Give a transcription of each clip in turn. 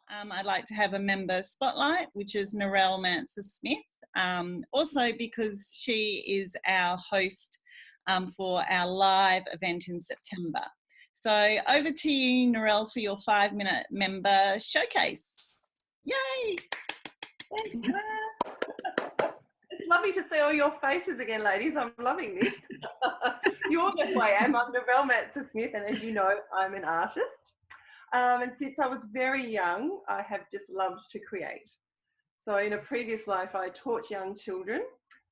I'd like to have a member spotlight, which is Narelle Manser-Smith, also because she is our host for our live event in September. So over to you, Narelle, for your 5-minute member showcase. Yay! Thank you. It's lovely to see all your faces again, ladies. I'm loving this. You all know who I am. I'm Narelle Manser-Smith, and as you know, I'm an artist. And since I was very young, I have just loved to create. So in a previous life, I taught young children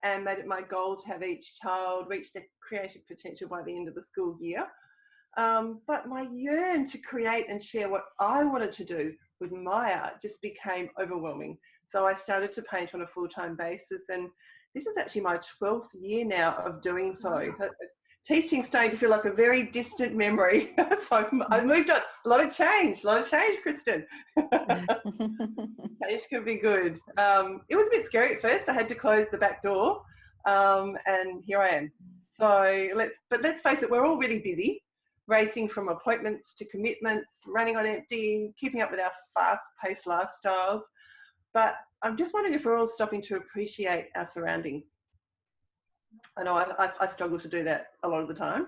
and made it my goal to have each child reach their creative potential by the end of the school year. But my yearn to create and share what I wanted to do with my art just became overwhelming. So I started to paint on a full-time basis, and this is actually my 12th year now of doing so. Teaching's starting to feel like a very distant memory. So I've moved on. A lot of change, Kristen. Change can be good. It was a bit scary at first. I had to close the back door, and here I am. So let's face it, we're all really busy, racing from appointments to commitments, running on empty, keeping up with our fast-paced lifestyles. But I'm just wondering if we're all stopping to appreciate our surroundings. I know I struggle to do that a lot of the time.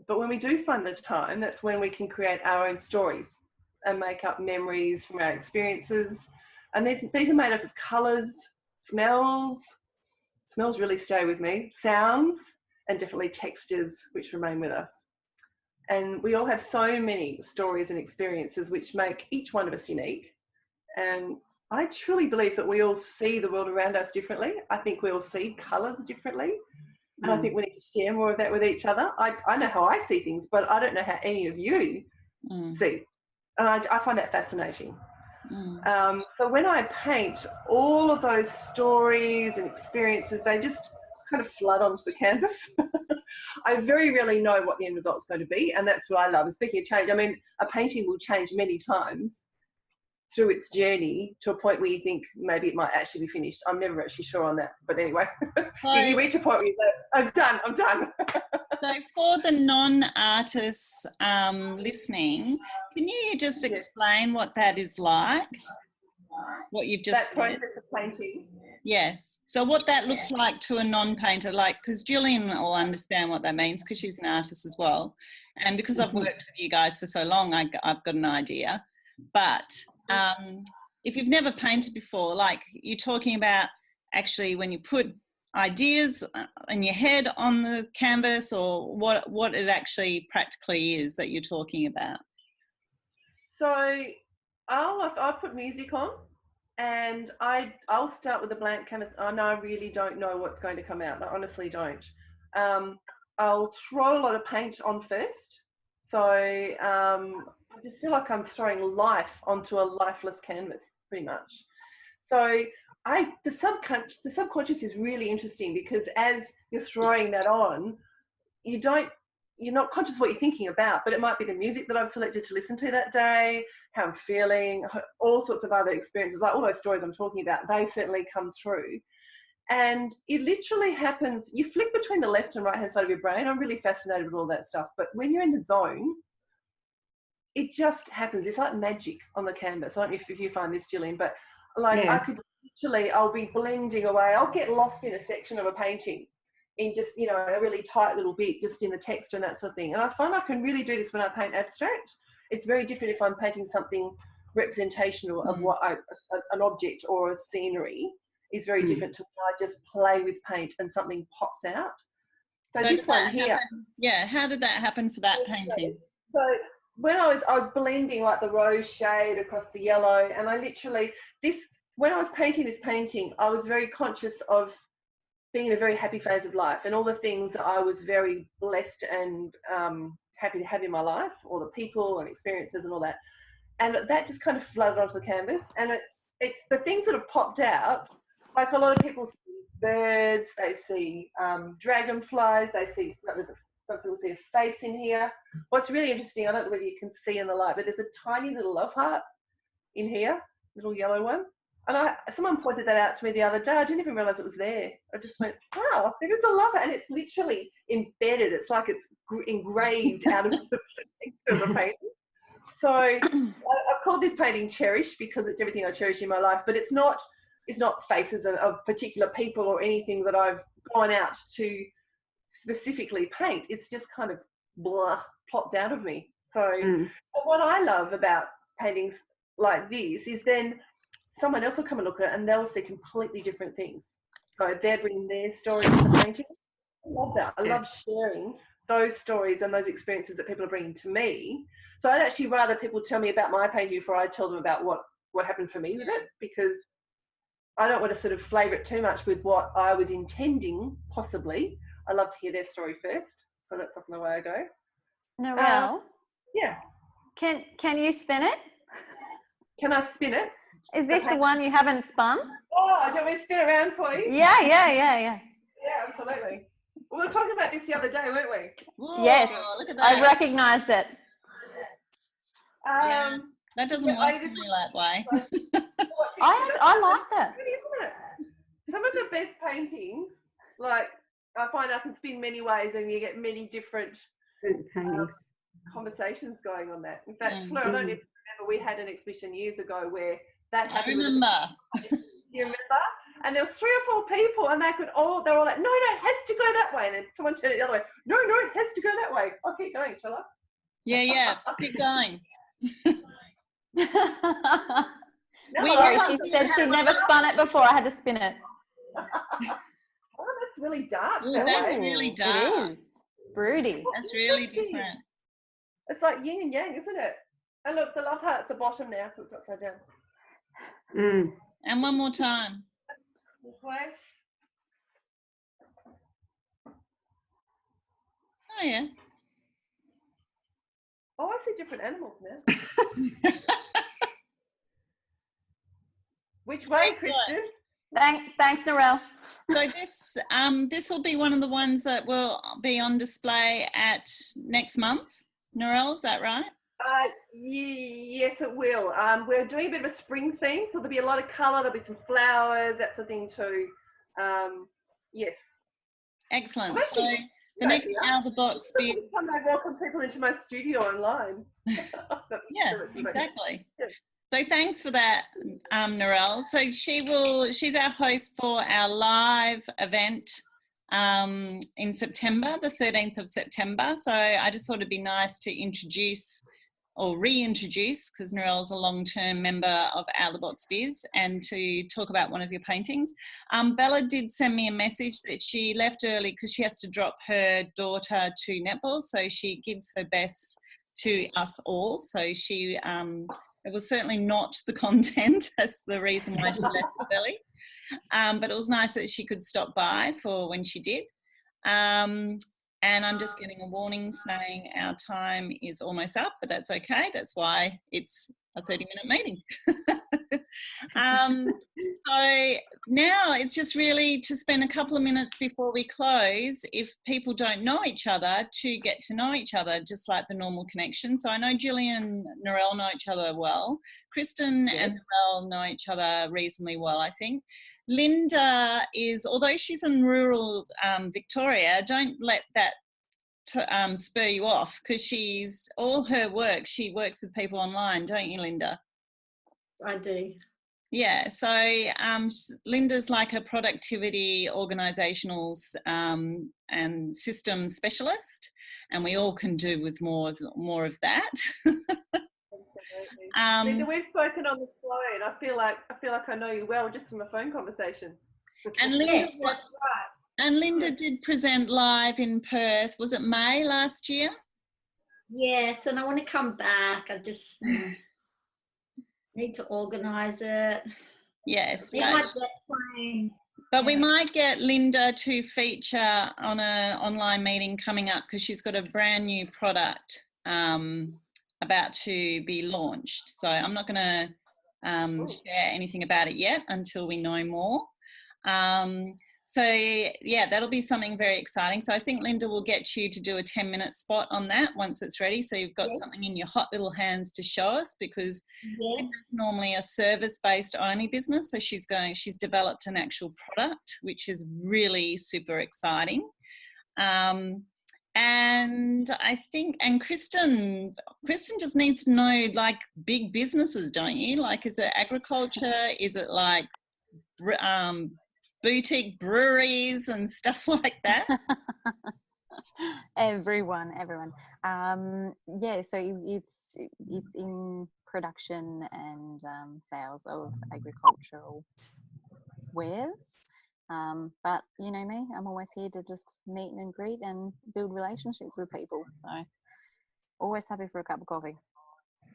But when we do find the time, that's when we can create our own stories and make up memories from our experiences. And these are made up of colours, smells really stay with me, sounds, and definitely textures which remain with us. And we all have so many stories and experiences which make each one of us unique. And I truly believe that we all see the world around us differently. I think we all see colours differently. And I think we need to share more of that with each other. I know how I see things, but I don't know how any of you see. And I find that fascinating. So when I paint, all of those stories and experiences, they just kind of flood onto the canvas. I very rarely know what the end result's going to be, and that's what I love. And speaking of change, I mean, a painting will change many times through its journey to a point where you think maybe it might actually be finished. I'm never actually sure on that, but anyway, you reach a point where you go, I'm done. So for the non-artists listening, can you just explain what that is like? What you've just said? That process of painting. Yes. So what that looks like to a non-painter, like, because Gillian will understand what that means because she's an artist as well. And because I've worked with you guys for so long, I've got an idea. But if you've never painted before, like you're talking about actually when you put ideas in your head on the canvas, or what it actually practically is that you're talking about? So I'll put music on, and I'll start with a blank canvas. I know I really don't know what's going to come out. I honestly don't. I'll throw a lot of paint on first. So I just feel like I'm throwing life onto a lifeless canvas, pretty much. So the subconscious is really interesting, because as you're throwing that on, you're not conscious of what you're thinking about, but it might be the music that I've selected to listen to that day, how I'm feeling, all sorts of other experiences, like all those stories I'm talking about, they certainly come through. And it literally happens, you flick between the left and right hand side of your brain. I'm really fascinated with all that stuff, but when you're in the zone, it just happens. It's like magic on the canvas. I don't know if you find this, Gillian, but like I could literally, I'll be blending away. I'll get lost in a section of a painting in just, you know, a really tight little bit, just in the texture and that sort of thing. And I find I can really do this when I paint abstract. It's very different if I'm painting something representational of what an object or a scenery is very different to when I just play with paint and something pops out. So this one here. How did that happen for that painting? So when I was blending like the rose shade across the yellow, and I literally, when I was painting this painting, I was very conscious of being in a very happy phase of life and all the things that I was very blessed and happy to have in my life, all the people and experiences and all that. And that just kind of flooded onto the canvas. And it's the things that have popped out, like a lot of people see birds, they see dragonflies, they see, some people see a face in here. What's really interesting, I don't know whether you can see in the light, but there's a tiny little love heart in here, little yellow one. And someone pointed that out to me the other day. I didn't even realise it was there. I just went, wow, there's a love heart. And it's literally embedded. It's like it's engraved out of the painting. So I've called this painting Cherish because it's everything I cherish in my life, but it's not faces of particular people or anything that I've gone out to specifically paint. It's just kind of blah, plopped out of me. So what I love about paintings like this is then someone else will come and look at it and they'll see completely different things. So they're bringing their story to the painting. I love that. I love sharing those stories and those experiences that people are bringing to me. So I'd actually rather people tell me about my painting before I tell them about what happened for me with it, because I don't want to sort of flavour it too much with what I was intending, possibly. I love to hear their story first. So that's often the way I go. Narelle? Yeah. Can you spin it? Can I spin it? Is this the one you haven't spun? Oh, do you want me to spin it around for you? Yeah. Yeah, absolutely. We were talking about this the other day, weren't we? Whoa, Yes, look at that. I recognised it. Yeah, that doesn't work for me that way. I like that. Isn't it? Some of the best paintings, like, I find I can spin many ways and you get many different conversations going on that. In fact, Fleur, I don't know if you remember, we had an exhibition years ago where that happened. I remember. You remember? And there was 3 or 4 people and they're all like, no, it has to go that way. And then someone turned it the other way. No, it has to go that way. I'll keep going, shall I? Yeah, keep going. She said she'd never spun it before. I had to spin it. Oh, that's really dark. Ooh, that's really dark. It is. Broody. That's really different. It's like yin and yang, isn't it? And look, the love heart's the bottom now because it's upside down. And one more time. This way. Oh, yeah. Oh, I see different animals now. Which way, Kristen? Thanks, Narelle. So this will be one of the ones that will be on display at next month. Narelle, is that right? Yes, it will. We're doing a bit of a spring theme, so there'll be a lot of colour. There'll be some flowers, that sort of thing too. Yes. Excellent. So the next Out of the Box bit. Time I welcome people into my studio online. Yeah, exactly. So thanks for that, Narelle. So she's our host for our live event in September, the 13th of September. So I just thought it'd be nice to introduce or reintroduce, because Narelle's a long-term member of Out of the Box Biz, and to talk about one of your paintings. Bella did send me a message that she left early because she has to drop her daughter to netball, so she gives her best to us all. So she, it was certainly not the content as the reason why she left early, but it was nice that she could stop by for when she did. And I'm just getting a warning saying our time is almost up, but that's okay. That's why it's a 30-minute meeting. So now it's just really to spend a couple of minutes before we close, if people don't know each other, to get to know each other, just like the normal connection. So I know Gillian and Narelle know each other well. Kristen and Narelle know each other reasonably well, I think. Linda is, although she's in rural Victoria, don't let that spur you off, because she's, all her work, she works with people online, don't you, Linda? I do. Yeah, so Linda's like a productivity, organisational and system specialist, and we all can do with more of that. Linda, we've spoken on the phone. I feel like I know you well just from a phone conversation. And Linda, Yes, that's right. And Linda did present live in Perth. Was it May last year? Yes, and I want to come back. I just need to organise it. Yes. But we might get Linda to feature on an online meeting coming up, because she's got a brand new product about to be launched. So I'm not going to share anything about it yet until we know more. So yeah, that'll be something very exciting. So I think Linda will get you to do a 10-minute spot on that once it's ready. So you've got something in your hot little hands to show us, because Linda's normally a service-based only business. So she's developed an actual product, which is really super exciting. And I think, and Kristen just needs to know like big businesses, don't you? Like, is it agriculture? Is it like boutique breweries and stuff like that? everyone. Yeah, so it's in production and sales of agricultural wares. But you know me, I'm always here to just meet and greet and build relationships with people. So always happy for a cup of coffee.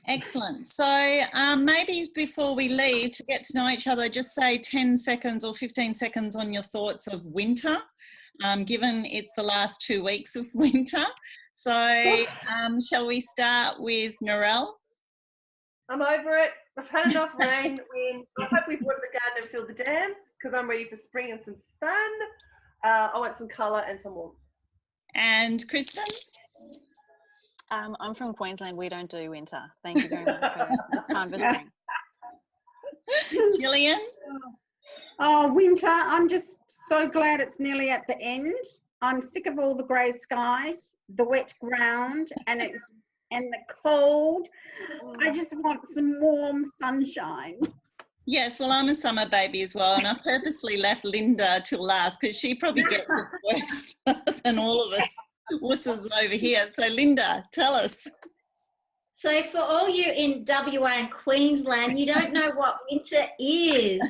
Excellent. So maybe before we leave, to get to know each other, just say 10 seconds or 15 seconds on your thoughts of winter, given it's the last 2 weeks of winter. So shall we start with Narelle? I'm over it. I've had enough rain, wind. I hope we've watered the garden and filled the dam because I'm ready for spring and some sun. I want some colour and some warmth. And Kristen? I'm from Queensland. We don't do winter. Thank you very much. It's time for spring. Gillian? Oh, winter. I'm just so glad it's nearly at the end. I'm sick of all the grey skies, the wet ground, and the cold. I just want some warm sunshine. Yes, well, I'm a summer baby as well, and I purposely left Linda till last because she probably gets it worse than all of us wusses over here. So, Linda, tell us. So for all you in WA and Queensland, you don't know what winter is.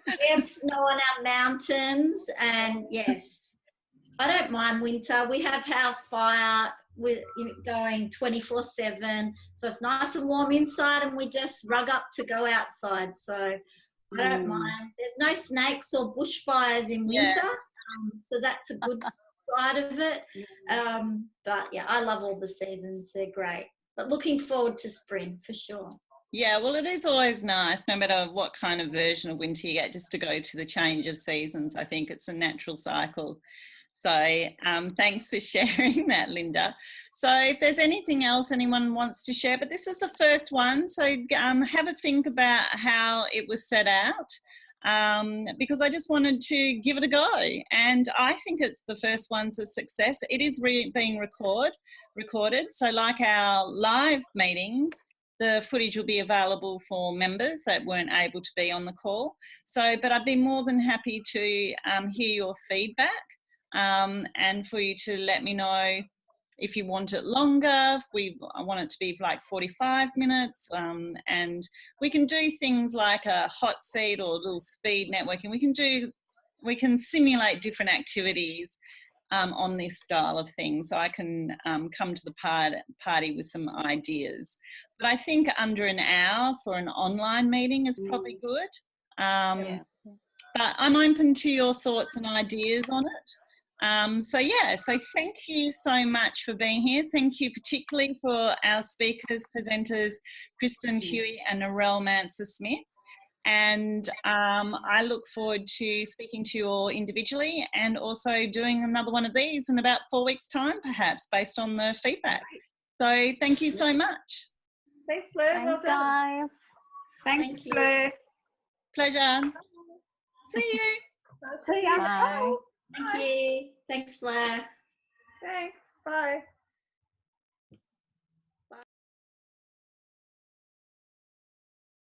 We have snow on our mountains, and yes, I don't mind winter. We have our fire with going 24/7, so it's nice and warm inside, and we just rug up to go outside. So I don't mind. There's no snakes or bushfires in winter, so that's a good side of it. But yeah, I love all the seasons. They're great. But looking forward to spring for sure. Yeah, well, it is always nice, no matter what kind of version of winter you get, just to go to the change of seasons. I think it's a natural cycle. So thanks for sharing that, Linda. So if there's anything else anyone wants to share, but this is the first one, so have a think about how it was set out, because I just wanted to give it a go. And I think it's the first one's a success. It is being recorded. So like our live meetings, the footage will be available for members that weren't able to be on the call. So, but I'd be more than happy to hear your feedback. And for you to let me know if you want it longer, I want it to be like 45 minutes, and we can do things like a hot seat or a little speed networking. We can simulate different activities on this style of thing, so I can come to the party with some ideas. But I think under an hour for an online meeting is probably good. But I'm open to your thoughts and ideas on it. So thank you so much for being here. Thank you particularly for our speakers, presenters, Kristen Huey and Narelle Manser-Smith. And I look forward to speaking to you all individually and also doing another one of these in about 4 weeks' time, perhaps, based on the feedback. So thank you so much. Thanks, Blair. Thanks, guys. Thanks, Blair. Pleasure. See you. See ya. Bye. Thank you. Thanks, Blair. Thanks. Bye.